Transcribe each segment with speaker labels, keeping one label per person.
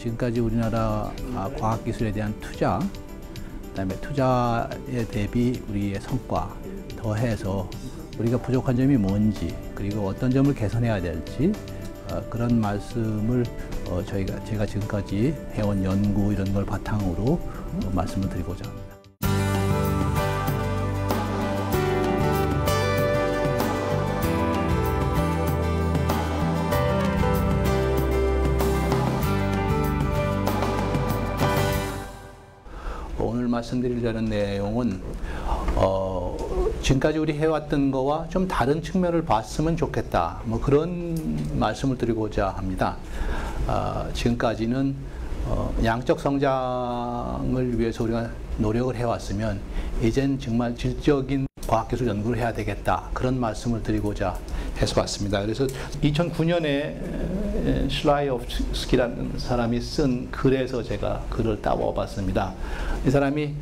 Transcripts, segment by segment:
Speaker 1: 지금까지 우리나라 과학기술에 대한 투자, 그다음에 투자에 대비 우리의 성과 더해서 우리가 부족한 점이 뭔지, 그리고 어떤 점을 개선해야 될지 그런 말씀을 제가 지금까지 해온 연구 이런 걸 바탕으로 말씀을 드리고자 합니다. 오늘 말씀드리려는 내용은 지금까지 우리 해왔던 거와 좀 다른 측면을 봤으면 좋겠다, 뭐 그런 말씀을 드리고자 합니다. 지금까지는 양적 성장을 위해서 우리가 노력을 해왔으면 이젠 정말 질적인 과학기술 연구를 해야 되겠다, 그런 말씀을 드리고자 해서 왔습니다. 그래서 2009년에 슐라이오프스키라는 사람이 쓴 글에서 제가 글을 따와봤습니다. 이 사람이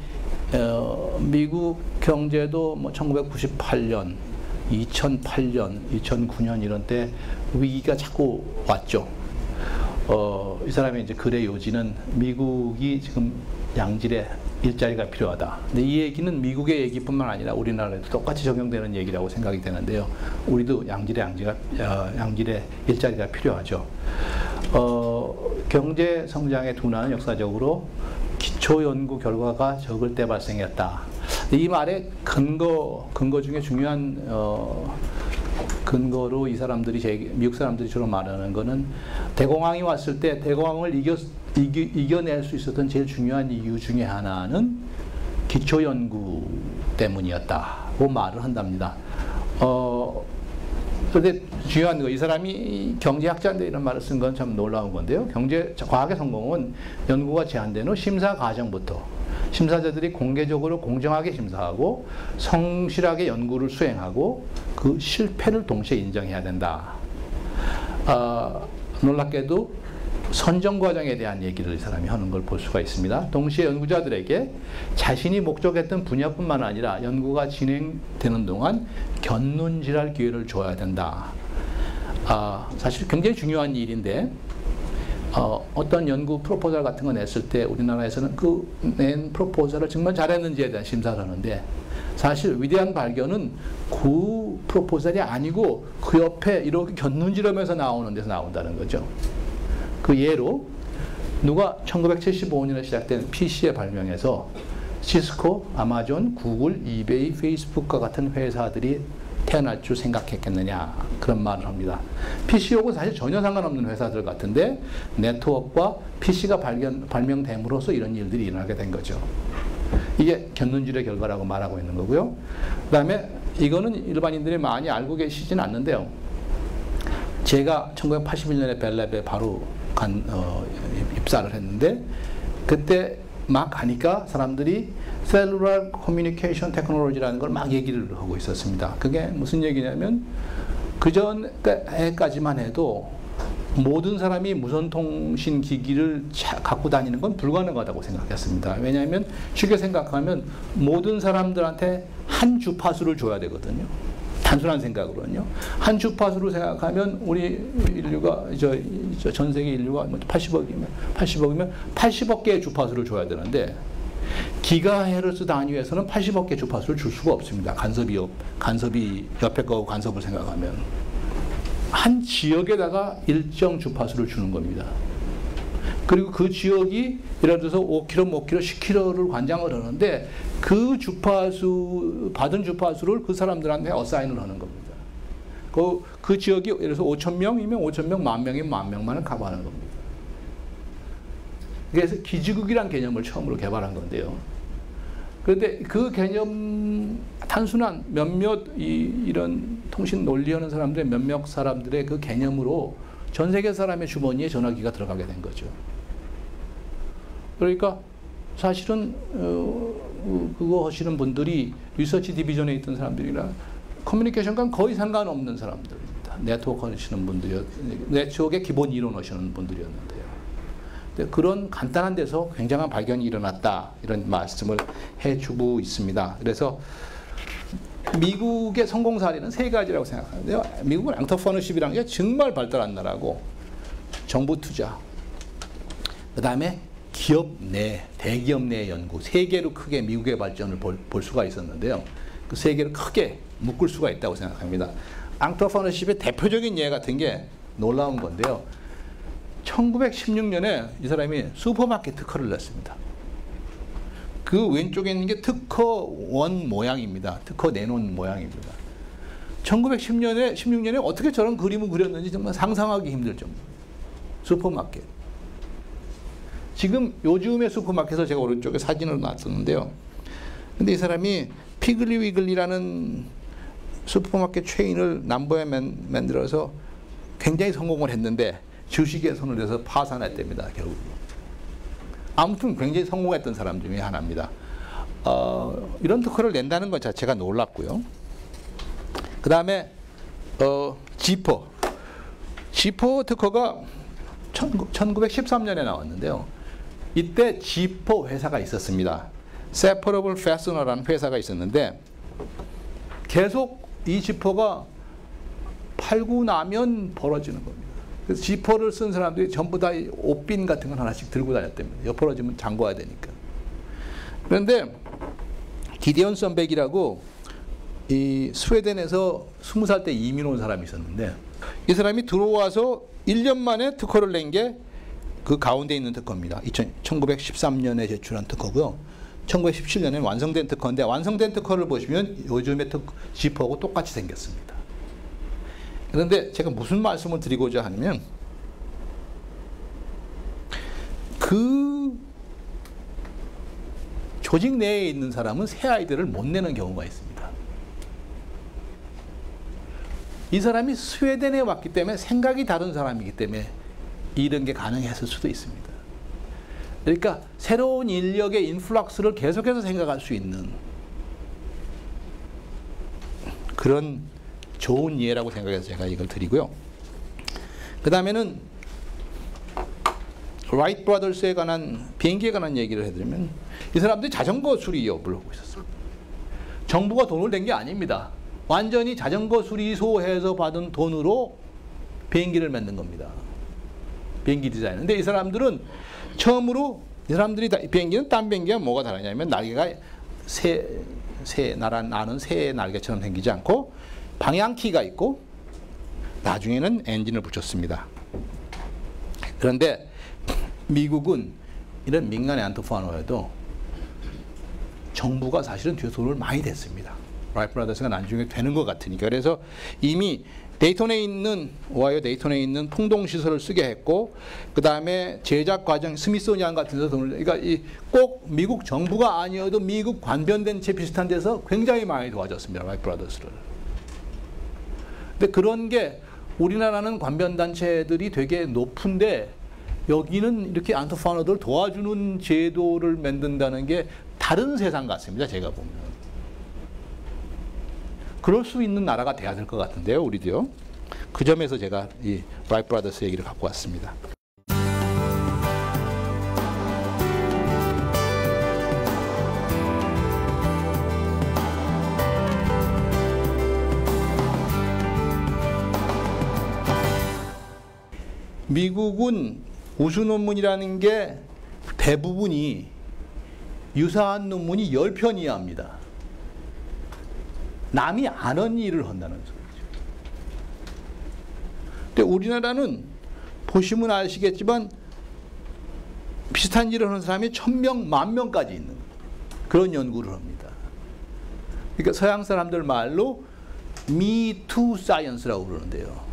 Speaker 1: 미국 경제도 뭐 1998년, 2008년, 2009년 이런 때 위기가 자꾸 왔죠. 이 사람의 이제 글의 요지는 미국이 지금 양질의 일자리가 필요하다. 근데 이 얘기는 미국의 얘기뿐만 아니라 우리나라에도 똑같이 적용되는 얘기라고 생각이 되는데요. 우리도 양질의 일자리가 필요하죠. 경제 성장의 둔화는 역사적으로 기초 연구 결과가 적을 때 발생했다. 이 말의 근거 중에 중요한 근거로 이 사람들이 미국 사람들이 주로 말하는 거는 대공황이 왔을 때 대공황을 이겨낼 수 있었던 제일 중요한 이유 중에 하나는 기초 연구 때문이었다고 말을 한답니다. 그런데 중요한 거, 이 사람이 경제학자인데 이런 말을 쓴 건 참 놀라운 건데요. 과학의 성공은 연구가 제한된 후 심사 과정부터 심사자들이 공개적으로 공정하게 심사하고 성실하게 연구를 수행하고 그 실패를 동시에 인정해야 된다. 놀랍게도 선정 과정에 대한 얘기를 이 사람이 하는 걸 볼 수가 있습니다. 동시에 연구자들에게 자신이 목적했던 분야뿐만 아니라 연구가 진행되는 동안 견눈질할 기회를 줘야 된다. 사실 굉장히 중요한 일인데 어떤 연구 프로포절 같은 거 냈을 때 우리나라에서는 그 낸 프로포절을 정말 잘했는지에 대한 심사를 하는데, 사실 위대한 발견은 그 프로포절이 아니고 그 옆에 이렇게 견눈질하면서 나오는 데서 나온다는 거죠. 그 예로 누가 1975년에 시작된 PC의 발명에서 시스코, 아마존, 구글, 이베이, 페이스북과 같은 회사들이 태어날 줄 생각했겠느냐, 그런 말을 합니다. PC하고 사실 전혀 상관없는 회사들 같은데 네트워크와 PC가 발명됨으로써 이런 일들이 일어나게 된 거죠. 이게 견눈질의 결과라고 말하고 있는 거고요. 그 다음에 이거는 일반인들이 많이 알고 계시진 않는데요. 제가 1981년에 벨랩에 바로 입사를 했는데, 그때 막 가니까 사람들이 Cellular Communication Technology라는 걸 막 얘기를 하고 있었습니다. 그게 무슨 얘기냐면 그 전에까지만 해도 모든 사람이 무선통신 기기를 갖고 다니는 건 불가능하다고 생각했습니다. 왜냐하면 쉽게 생각하면 모든 사람들한테 한 주파수를 줘야 되거든요. 단순한 생각으로는요. 한 주파수로 생각하면 우리 인류가 전 세계 인류가 80억이면 80억 개의 주파수를 줘야 되는데 기가헤르츠 단위에서는 80억 개 주파수를 줄 수가 없습니다. 간섭이 옆에 거하고 간섭을 생각하면 한 지역에다가 일정 주파수를 주는 겁니다. 그리고 그 지역이 예를 들어서 5km, 뭐 10km, 10km를 관장을 하는데 그 받은 주파수를 그 사람들한테 어사인을 하는 겁니다. 그 지역이 예를 들어서 5,000명이면 5,000명, 10,000명이면 10,000명만을 커버하는 겁니다. 그래서 기지국이란 개념을 처음으로 개발한 건데요. 그런데 그 개념, 단순한 몇몇 이런 통신 논리하는 사람들의 몇몇 사람들의 그 개념으로 전 세계 사람의 주머니에 전화기가 들어가게 된 거죠. 그러니까 사실은 그거 하시는 분들이 리서치 디비전에 있던 사람들이라 커뮤니케이션과 거의 상관없는 사람들입니다. 네트워크 하시는 분들이요, 네트워크의 기본 이론 하시는 분들이었는데요. 그런 간단한 데서 굉장한 발견이 일어났다, 이런 말씀을 해주고 있습니다. 그래서 미국의 성공 사례는 세 가지라고 생각하는데요. 미국은 엔터프러너십이라는 게 정말 발달한 나라고, 정부 투자, 그 다음에 기업 내, 대기업 내 연구, 세 개로 크게 미국의 발전을 볼 수가 있었는데요. 그 세 개를 크게 묶을 수가 있다고 생각합니다. 앙트로프러너십의 대표적인 예 같은 게 놀라운 건데요. 1916년에 이 사람이 슈퍼마켓 특허를 냈습니다. 그 왼쪽에 있는 게 특허원 모양입니다. 특허 내놓은 모양입니다. 1916년에 어떻게 저런 그림을 그렸는지 정말 상상하기 힘들 정도. 슈퍼마켓. 지금 요즘의 슈퍼마켓을 제가 오른쪽에 사진으로 놨었는데요. 근데 이 사람이 피글리 위글리라는 슈퍼마켓 체인을 남부에 만들어서 굉장히 성공을 했는데 주식에 손을 대서 파산했답니다. 결국. 아무튼 굉장히 성공했던 사람 중에 하나입니다. 이런 특허를 낸다는 것 자체가 놀랍고요. 그 다음에 지퍼. 지퍼 특허가 1913년에 나왔는데요. 이때 지퍼 회사가 있었습니다. Separable Fastener라는 회사가 있었는데 계속 이 지퍼가 팔고 나면 벌어지는 겁니다. 그래서 지퍼를 쓴 사람들이 전부 다 옷빈 같은 건 하나씩 들고 다녔답니다. 옆으로지면 잠궈야 되니까. 그런데 기디언 선백이라고 이 스웨덴에서 20살 때 이민 온 사람이 있었는데 이 사람이 들어와서 1년 만에 특허를 낸 게 그 가운데 있는 특허입니다. 1913년에 제출한 특허고요. 1917년에 완성된 특허인데 완성된 특허를 보시면 요즘의 지퍼하고 똑같이 생겼습니다. 그런데 제가 무슨 말씀을 드리고자 하냐면 그 조직 내에 있는 사람은 새 아이디어를 못 내는 경우가 있습니다. 이 사람이 스웨덴에 왔기 때문에 생각이 다른 사람이기 때문에 이런 게 가능했을 수도 있습니다. 그러니까 새로운 인력의 인플럭스를 계속해서 생각할 수 있는 그런 좋은 예라고 생각해서 제가 이걸 드리고요. 그 다음에는 라이트 브라더스에 관한 비행기에 관한 얘기를 해드리면 이 사람들이 자전거 수리업을 하고 있었어요. 정부가 돈을 낸 게 아닙니다. 완전히 자전거 수리소에서 받은 돈으로 비행기를 만든 겁니다. 비행기 디자인. 근데 이 사람들은 처음으로 이 사람들이 비행기는 딴 비행기와 뭐가 다르냐면 날개가 나는 새 날개처럼 생기지 않고 방향키가 있고 나중에는 엔진을 붙였습니다. 그런데 미국은 이런 민간의 안토파노에도 정부가 사실은 뒤에 돈을 많이 댔습니다. 라이트 브라더스가 나중에 되는 것 같으니까. 그래서 이미 오하이오 데이톤에 있는 풍동시설을 쓰게 했고 그 다음에 제작 과정 스미소니안 같은 데서 돈을 그러니까 꼭 미국 정부가 아니어도 미국 관변단체 비슷한 데서 굉장히 많이 도와줬습니다. 라이트 브라더스를. 근데 그런 게 우리나라는 관변단체들이 되게 높은데 여기는 이렇게 안토파노들 도와주는 제도를 만든다는 게 다른 세상 같습니다. 제가 보면. 그럴 수 있는 나라가 돼야 될 것 같은데요. 우리도요. 그 점에서 제가 이 라이트 브라더스 얘기를 갖고 왔습니다. 미국은 우수 논문이라는 게 대부분이 유사한 논문이 10편 이하입니다. 남이 안 한 일을 한다는 소리죠. 근데 우리나라는 보시면 아시겠지만 비슷한 일을 하는 사람이 1000명, 10,000명까지 있는 그런 연구를 합니다. 그러니까 서양 사람들 말로 Me Too Science라고 그러는데요.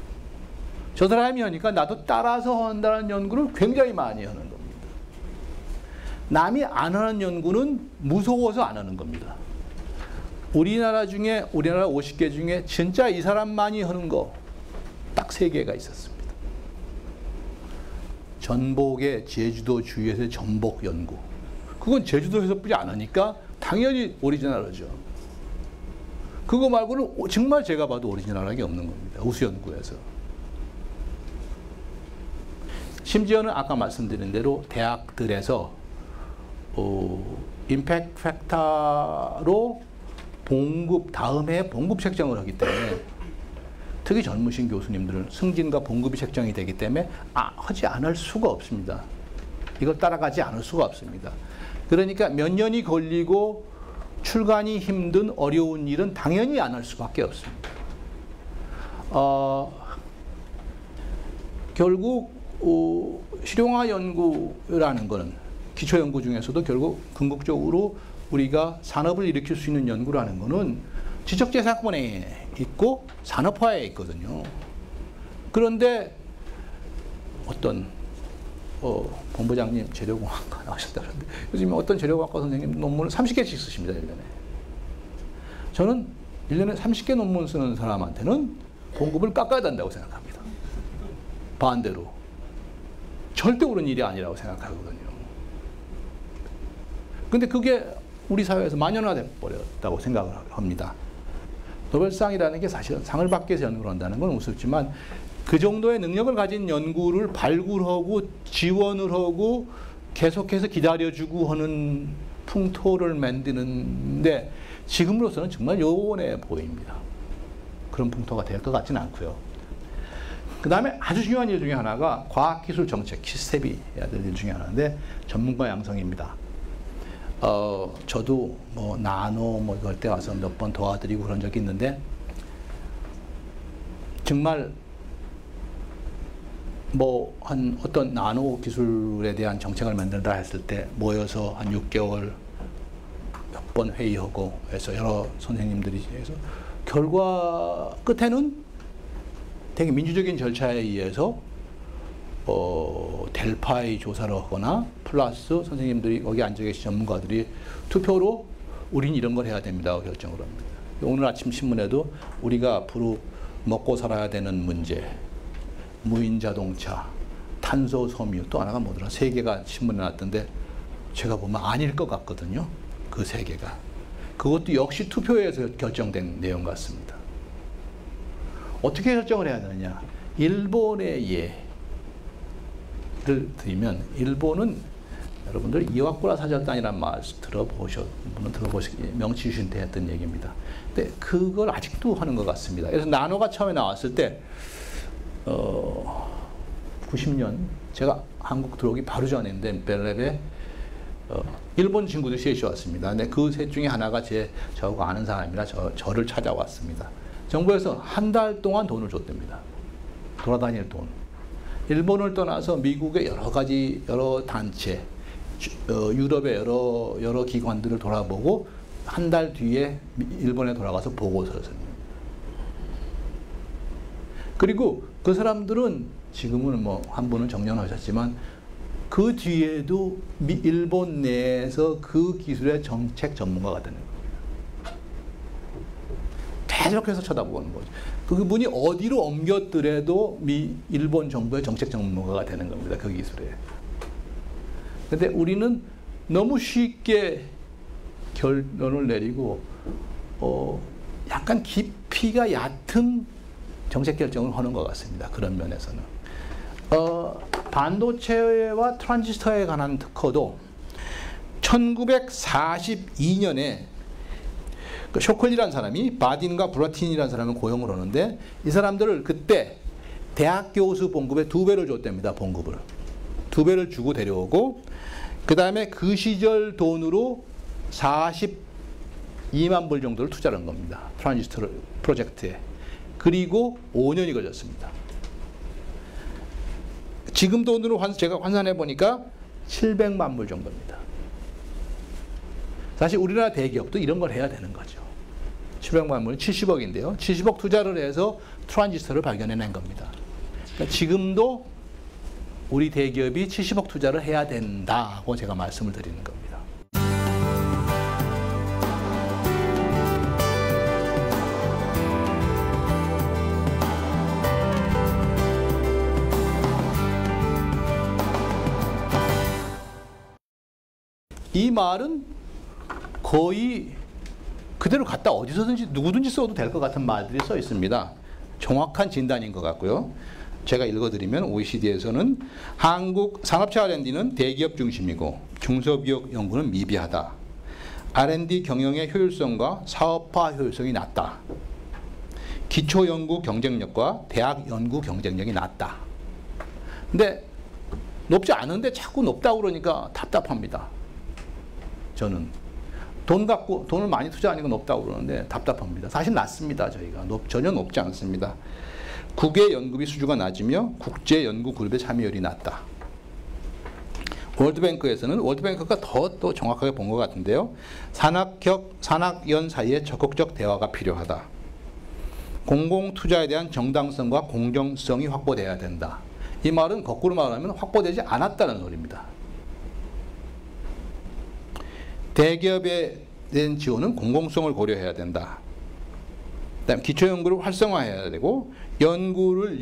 Speaker 1: 저 사람이 하니까 나도 따라서 한다는 연구를 굉장히 많이 하는 겁니다. 남이 안 하는 연구는 무서워서 안 하는 겁니다. 우리나라 50개 중에 진짜 이 사람만이 하는 거 딱 3개가 있었습니다. 전복의 제주도 주위에서의 전복 연구. 그건 제주도에서뿐이 안 하니까 당연히 오리지널하죠. 그거 말고는 정말 제가 봐도 오리지널하게 없는 겁니다. 우수 연구에서. 심지어는 아까 말씀드린 대로 대학들에서 임팩트 팩터로 다음 해에 봉급 책정을 하기 때문에 특히 젊으신 교수님들은 승진과 봉급이 책정이 되기 때문에 하지 않을 수가 없습니다. 이걸 따라가지 않을 수가 없습니다. 그러니까 몇 년이 걸리고 출간이 힘든 어려운 일은 당연히 안 할 수밖에 없습니다. 결국 실용화 연구라는 것은 기초 연구 중에서도 결국 궁극적으로 우리가 산업을 일으킬 수 있는 연구라는 것은 지적재산권에 있고 산업화에 있거든요. 그런데 어떤 본부장님 재료공학과 나오셨다는데 요즘에 어떤 재료공학과 선생님 논문을 30개씩 쓰십니다. 1년에. 저는 1년에 30개 논문 쓰는 사람한테는 봉급을 깎아야 된다고 생각합니다. 반대로. 절대 옳은 일이 아니라고 생각하거든요. 근데 그게 우리 사회에서 만연화돼 버렸다고 생각을 합니다. 노벨상이라는 게 사실은 상을 받기 위해서 연구를 한다는 건 우습지만 그 정도의 능력을 가진 연구를 발굴하고 지원을 하고 계속해서 기다려주고 하는 풍토를 만드는데 지금으로서는 정말 요원해 보입니다. 그런 풍토가 될 것 같지는 않고요. 그 다음에 아주 중요한 일 중에 하나가 과학기술 정책, 키스텝이 해야 될 일 중에 하나인데 전문가 양성입니다. 저도 뭐 나노 뭐 이럴 때 와서 몇 번 도와드리고 그런 적이 있는데 정말 뭐 한 어떤 나노 기술에 대한 정책을 만든다 했을 때 모여서 한 6개월 몇 번 회의하고 해서 여러 선생님들이 해서 결과 끝에는 되게 민주적인 절차에 의해서 델파이 조사를 하거나 플러스 선생님들이 거기 앉아 계신 전문가들이 투표로 우린 이런 걸 해야 됩니다 결정을 합니다. 오늘 아침 신문에도 우리가 앞으로 먹고 살아야 되는 문제, 무인 자동차, 탄소 섬유, 또 하나가 뭐더라? 3개가 신문에 났던데 제가 보면 아닐 것 같거든요. 그 3개가. 그것도 역시 투표에서 결정된 내용 같습니다. 어떻게 결정을 해야 되느냐? 일본의 예를 들면 일본은 여러분들 이와쿠라 사절단이라는 말 명치 주신 때 했던 얘기입니다. 근데 그걸 아직도 하는 것 같습니다. 그래서 나노가 처음에 나왔을 때 90년 제가 한국 들어오기 바로 전인데 벨랩에 일본 친구들이 셋이 왔습니다. 근데 그 셋 중에 하나가 저하고 아는 사람이라 저를 찾아왔습니다. 정부에서 한 달 동안 돈을 줬답니다. 돌아다닐 돈. 일본을 떠나서 미국의 여러 단체, 유럽의 여러 기관들을 돌아보고 한 달 뒤에 일본에 돌아가서 보고서를 씁니다. 그리고 그 사람들은 지금은 뭐 한 분은 정년하셨지만 그 뒤에도 일본 내에서 그 기술의 정책 전문가가 되는 겁니다. 계속해서 쳐다보는 거죠. 그분이 어디로 옮겼더라도 일본 정부의 정책 전문가가 되는 겁니다. 그 기술에. 근데 우리는 너무 쉽게 결론을 내리고 약간 깊이가 얕은 정책 결정을 하는 것 같습니다. 그런 면에서는. 반도체와 트랜지스터에 관한 특허도 1942년에 쇼클리라는 사람이 바딘과 브라틴이라는 사람을 고용을 하는데 이 사람들을 그때 대학 교수 봉급의 2배를 줬답니다. 봉급을. 2배를 주고 데려오고 그 다음에 그 시절 돈으로 42만 불 정도를 투자를 한 겁니다. 트랜지스터 프로젝트에. 그리고 5년이 걸렸습니다. 지금 돈으로 제가 환산해 보니까 700만 불 정도입니다. 사실 우리나라 대기업도 이런 걸 해야 되는 거죠. 700만 불은 70억인데요. 70억 투자를 해서 트랜지스터를 발견해낸 겁니다. 그러니까 지금도 우리 대기업이 70억 투자를 해야 된다고 제가 말씀을 드리는 겁니다. 이 말은 거의 그대로 갖다 어디서든지 누구든지 써도 될 것 같은 말들이 써 있습니다. 정확한 진단인 것 같고요. 제가 읽어드리면 OECD에서는 한국 산업체 R&D는 대기업 중심이고 중소기업 연구는 미비하다. R&D 경영의 효율성과 사업화 효율성이 낮다. 기초연구 경쟁력과 대학 연구 경쟁력이 낮다. 근데 높지 않은데 자꾸 높다고 그러니까 답답합니다. 저는 돈을 많이 투자하니까 높다고 그러는데 답답합니다. 사실 낮습니다. 저희가 전혀 높지 않습니다. 국외 연구비 수주가 낮으며 국제 연구 그룹의 참여율이 낮다. 월드뱅크에서는 월드뱅크가 더 정확하게 본 것 같은데요. 산학연 사이에 적극적 대화가 필요하다. 공공투자에 대한 정당성과 공정성이 확보돼야 된다. 이 말은 거꾸로 말하면 확보되지 않았다는 소리입니다. 대기업에 대한 지원은 공공성을 고려해야 된다. 그다음 기초연구를 활성화해야 되고 연구를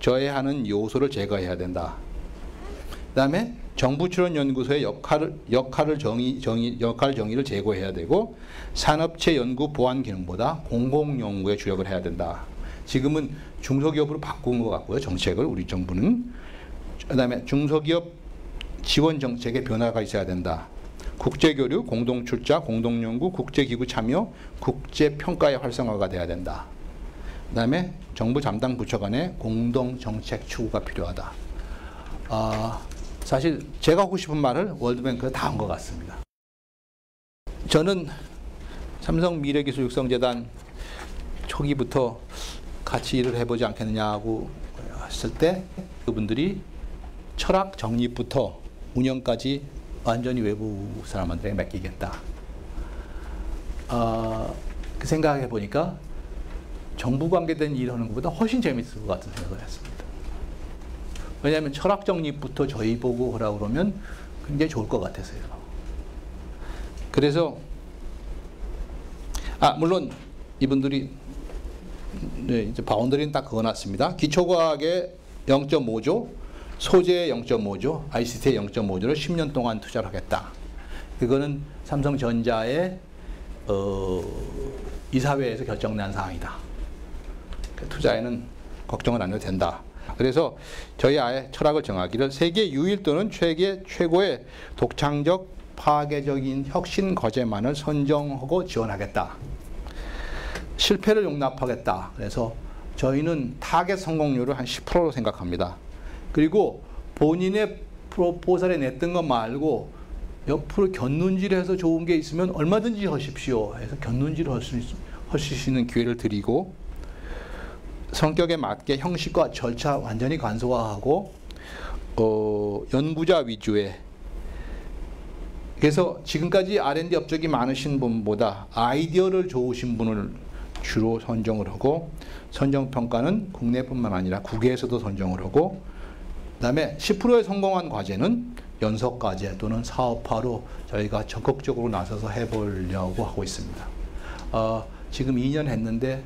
Speaker 1: 저해하는 요소를 제거해야 된다. 그다음에 정부 출원 연구소의 역할 정의를 제고해야 되고 산업체 연구 보완 기능보다 공공 연구에 주력을 해야 된다. 지금은 중소기업으로 바꾼 것 같고요. 정책을 우리 정부는. 그다음에 중소기업 지원 정책에 변화가 있어야 된다. 국제교류, 공동출자, 공동연구, 국제기구 참여, 국제평가의 활성화가 돼야 된다. 그 다음에 정부 담당 부처 간의 공동정책 추구가 필요하다. 사실 제가 하고 싶은 말을 월드뱅크가 다 한 것 같습니다. 저는 삼성미래기술육성재단 초기부터 같이 일을 해보지 않겠느냐고 했을 때 그분들이 철학 정립부터 운영까지 완전히 외부 사람한테 맡기겠다. 그 생각해 보니까 정부 관계된 일을 하는 것보다 훨씬 재밌을 것 같은 생각을 했습니다. 왜냐하면 철학 정립부터 저희 보고 하라고 그러면 굉장히 좋을 것 같아서요. 그래서 물론 이분들이 이제 바운더리는 딱 그어놨습니다. 기초과학에 0.5조, 소재에 0.5조, ICT에 0.5조를 10년 동안 투자를 하겠다. 그거는 삼성전자의 이사회에서 결정난 사항이다. 투자에는 걱정은 안 해도 된다. 그래서 저희 아예 철학을 정하기를 세계 유일 또는 최고의 독창적 파괴적인 혁신 과제만을 선정하고 지원하겠다. 실패를 용납하겠다. 그래서 저희는 타겟 성공률을 한 10%로 생각합니다. 그리고 본인의 프로포설에 냈던 것 말고 옆으로 견눈질해서 좋은 게 있으면 얼마든지 하십시오. 해서 견눈질을 할 수 있는 기회를 드리고 성격에 맞게 형식과 절차 완전히 간소화하고 연구자 위주의 그래서 지금까지 R&D 업적이 많으신 분보다 아이디어를 좋으신 분을 주로 선정을 하고 선정평가는 국내뿐만 아니라 국외에서도 선정을 하고 그다음에 10%의 성공한 과제는 연석과제 또는 사업화로 저희가 적극적으로 나서서 해보려고 하고 있습니다. 지금 2년 했는데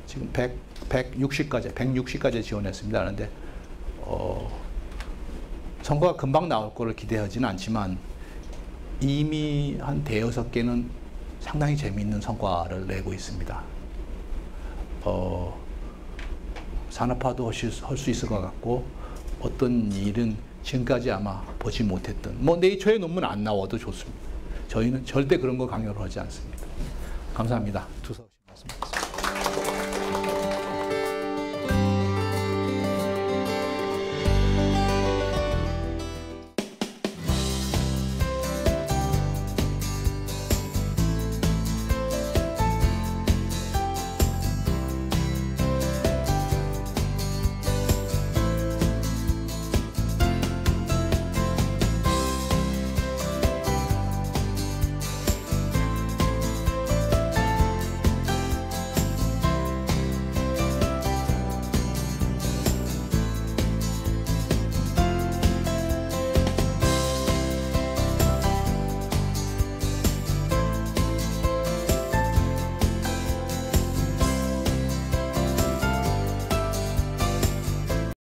Speaker 1: 지금 160까지 지원했습니다. 그런데 성과가 금방 나올 거를 기대하지는 않지만 이미 한 5-6개는 상당히 재미있는 성과를 내고 있습니다. 산업화도 할 수 있을 것 같고 어떤 일은 지금까지 아마 보지 못했던 네이처의 논문 안 나와도 좋습니다. 저희는 절대 그런 거 강요를 하지 않습니다. 감사합니다.